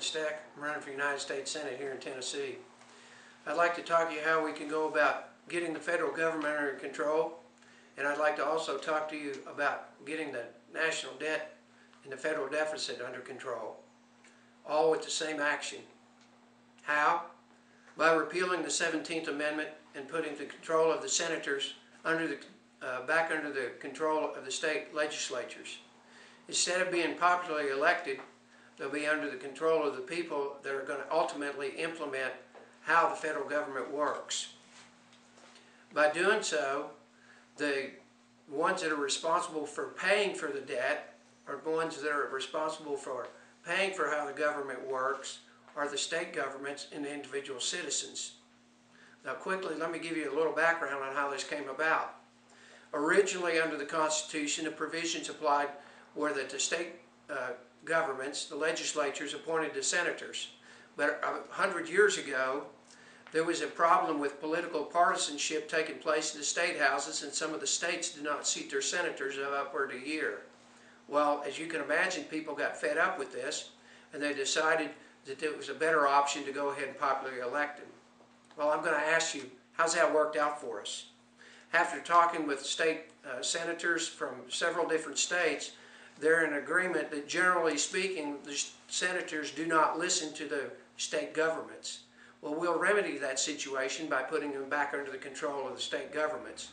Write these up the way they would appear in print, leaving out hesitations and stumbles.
Steck. I'm running for United States Senate here in Tennessee. I'd like to talk to you how we can go about getting the federal government under control, and I'd like to also talk to you about getting the national debt and the federal deficit under control, all with the same action. How? By repealing the 17th Amendment and putting the control of the senators back under the control of the state legislatures. Instead of being popularly elected, they'll be under the control of the people that are going to ultimately implement how the federal government works. By doing so, the ones that are responsible for paying for the debt, or the ones that are responsible for paying for how the government works, are the state governments and the individual citizens. Now quickly, let me give you a little background on how this came about. Originally under the Constitution, the provisions applied were that the state governments, the legislatures, appointed the senators. But 100 years ago, there was a problem with political partisanship taking place in the state houses, and some of the states did not seat their senators of upward a year. Well, as you can imagine, people got fed up with this, and they decided that it was a better option to go ahead and popularly elect them. Well, I'm going to ask you, how's that worked out for us? After talking with state senators from several different states, they're in agreement that generally speaking, the senators do not listen to the state governments. Well, we'll remedy that situation by putting them back under the control of the state governments.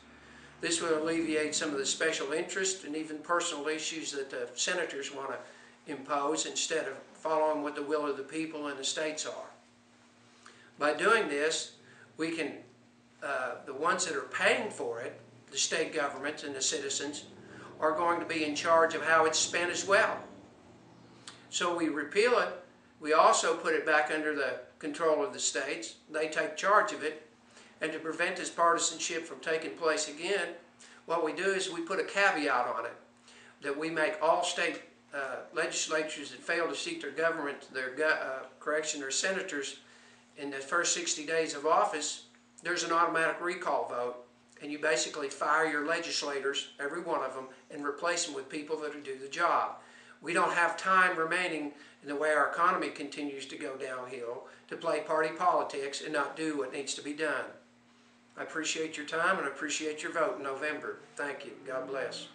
This will alleviate some of the special interest and even personal issues that the senators want to impose instead of following what the will of the people and the states are. By doing this, we can, the ones that are paying for it, the state governments and the citizens, are going to be in charge of how it's spent as well. So we repeal it. We also put it back under the control of the states. They take charge of it. And to prevent this partisanship from taking place again, what we do is we put a caveat on it, that we make all state legislatures that fail to seat their government, their senators in the first 60 days of office, there's an automatic recall vote. And you basically fire your legislators, every one of them, and replace them with people that will do the job. We don't have time remaining in the way our economy continues to go downhill to play party politics and not do what needs to be done. I appreciate your time and I appreciate your vote in November. Thank you. God bless.